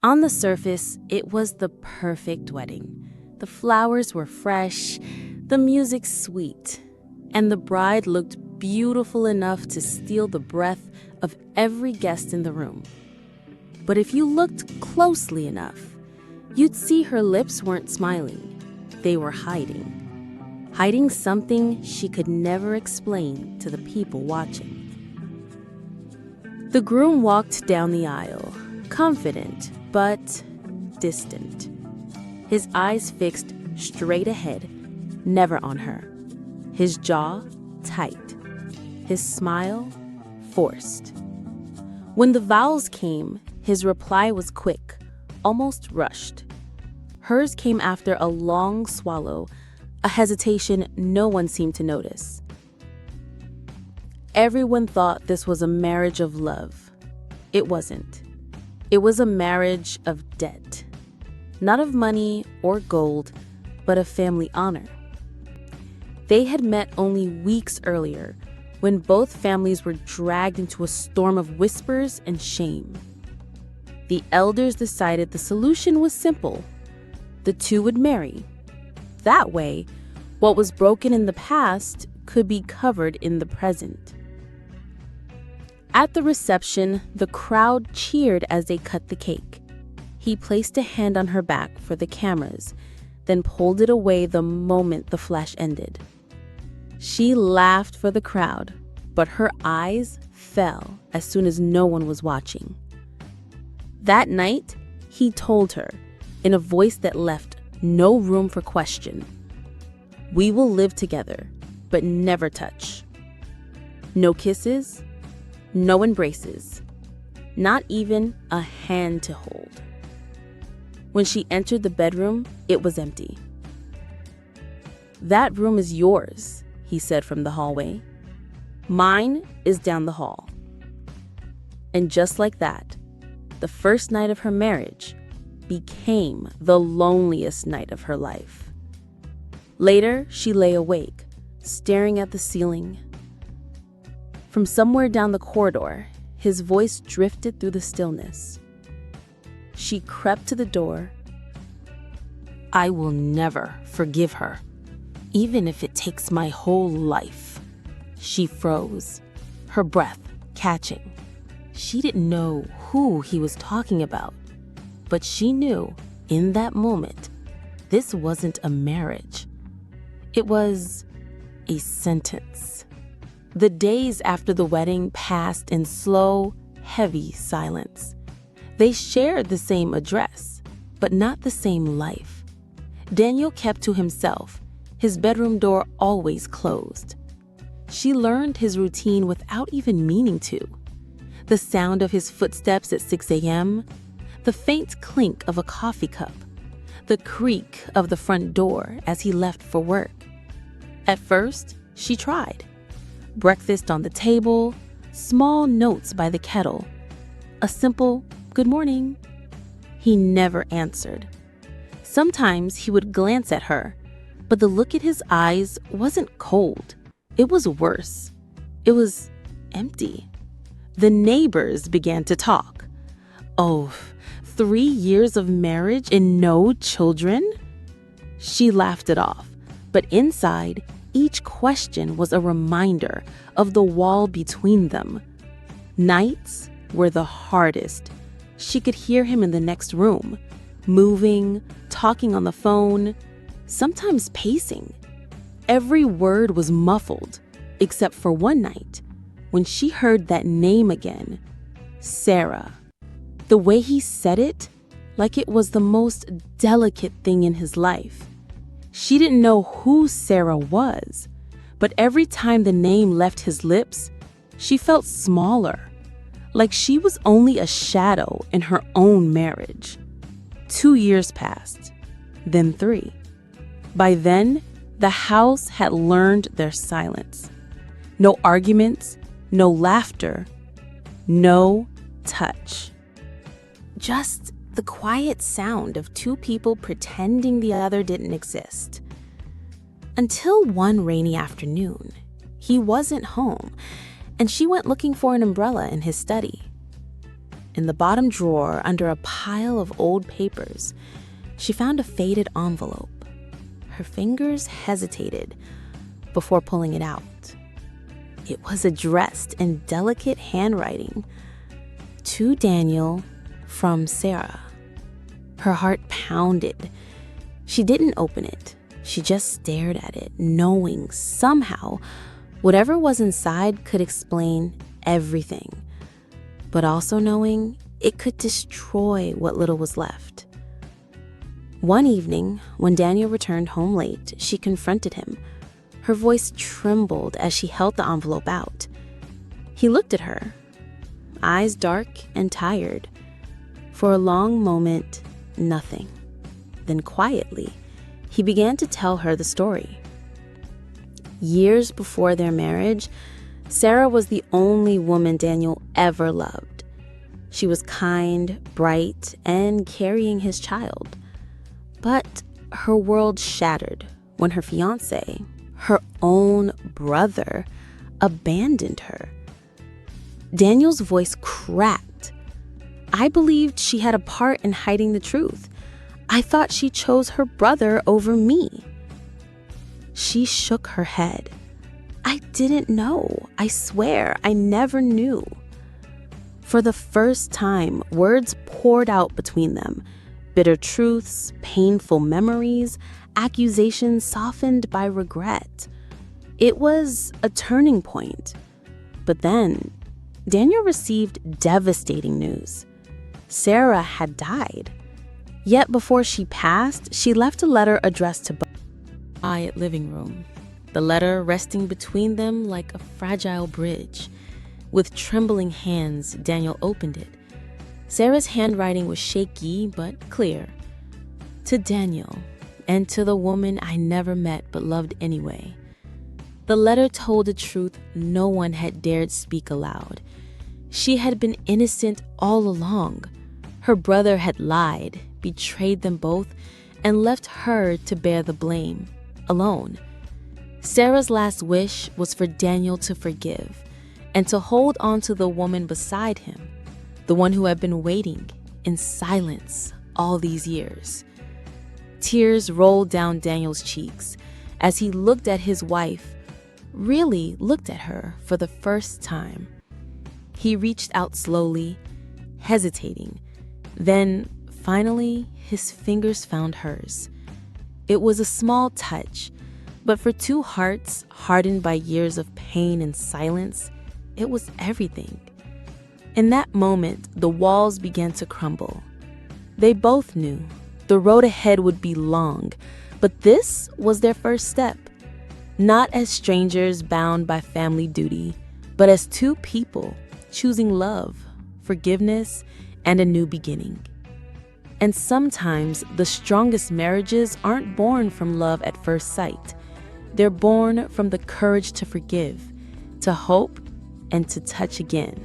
On the surface, it was the perfect wedding. The flowers were fresh, the music sweet, and the bride looked beautiful enough to steal the breath of every guest in the room. But if you looked closely enough, you'd see her lips weren't smiling. They were hiding something she could never explain to the people watching. The groom walked down the aisle, confident but distant. His eyes fixed straight ahead, never on her. His jaw tight, his smile forced. When the vows came, his reply was quick, almost rushed. Hers came after a long swallow, a hesitation no one seemed to notice. Everyone thought this was a marriage of love. It wasn't. It was a marriage of debt. Not of money or gold, but of family honor. They had met only weeks earlier, when both families were dragged into a storm of whispers and shame. The elders decided the solution was simple. The two would marry. That way, what was broken in the past could be covered in the present. At the reception, the crowd cheered as they cut the cake. He placed a hand on her back for the cameras, then pulled it away the moment the flash ended. She laughed for the crowd, but her eyes fell as soon as no one was watching. That night, he told her, in a voice that left no room for question, "We will live together, but never touch. No kisses, no embraces, not even a hand to hold." When she entered the bedroom, it was empty. "That room is yours," he said from the hallway. "Mine is down the hall." And just like that, the first night of her marriage became the loneliest night of her life. Later, she lay awake, staring at the ceiling. From somewhere down the corridor, his voice drifted through the stillness. She crept to the door. "I will never forgive her, even if it takes my whole life." She froze, her breath catching. She didn't know who he was talking about, but she knew in that moment this wasn't a marriage. It was a sentence. The days after the wedding passed in slow, heavy silence. They shared the same address, but not the same life. Daniel kept to himself, his bedroom door always closed. She learned his routine without even meaning to. The sound of his footsteps at 6 a.m., the faint clink of a coffee cup, the creak of the front door as he left for work. At first, she tried. Breakfast on the table, small notes by the kettle, a simple "good morning." He never answered. Sometimes he would glance at her, but the look in his eyes wasn't cold. It was worse. It was empty. The neighbors began to talk. Oh, 3 years of marriage and no children? She laughed it off, but inside, each question was a reminder of the wall between them. Nights were the hardest. She could hear him in the next room, moving, talking on the phone, sometimes pacing. Every word was muffled, except for one night, when she heard that name again, Sarah. The way he said it, like it was the most delicate thing in his life. She didn't know who Sarah was, but every time the name left his lips, she felt smaller, like she was only a shadow in her own marriage. 2 years passed, then 3. By then, the house had learned their silence. No arguments, no laughter, no touch. Just the quiet sound of two people pretending the other didn't exist. Until one rainy afternoon, he wasn't home, and she went looking for an umbrella in his study. in the bottom drawer under a pile of old papers, she found a faded envelope. Her fingers hesitated before pulling it out. It was addressed in delicate handwriting, "To Daniel, from Sarah." Her heart pounded. She didn't open it. She just stared at it, knowing somehow whatever was inside could explain everything, but also knowing it could destroy what little was left. One evening, when Daniel returned home late, she confronted him. Her voice trembled as she held the envelope out. He looked at her, eyes dark and tired. For a long moment, nothing. Then quietly, he began to tell her the story. Years before their marriage, Sarah was the only woman Daniel ever loved. She was kind, bright, and carrying his child. But her world shattered when her fiancé, her own brother, abandoned her. Daniel's voice cracked. "I believed she had a part in hiding the truth. I thought she chose her brother over me." She shook her head. "I didn't know. I swear, I never knew." For the first time, words poured out between them. Bitter truths, painful memories, accusations softened by regret. It was a turning point. But then, Daniel received devastating news. Sarah had died. Yet before she passed, she left a letter addressed to both. Quiet living room, the letter resting between them like a fragile bridge. With trembling hands, Daniel opened it. Sarah's handwriting was shaky but clear. "To Daniel, and to the woman I never met but loved anyway." The letter told a truth no one had dared speak aloud. She had been innocent all along. Her brother had lied, betrayed them both, and left her to bear the blame, alone. Sarah's last wish was for Daniel to forgive and to hold on to the woman beside him, the one who had been waiting in silence all these years. Tears rolled down Daniel's cheeks as he looked at his wife, really looked at her for the first time. He reached out slowly, hesitating. Then, finally, his fingers found hers. It was a small touch, but for two hearts hardened by years of pain and silence, it was everything. In that moment, the walls began to crumble. They both knew the road ahead would be long, but this was their first step. Not as strangers bound by family duty, but as two people choosing love, forgiveness, and a new beginning. And sometimes the strongest marriages aren't born from love at first sight. They're born from the courage to forgive, to hope, and to touch again.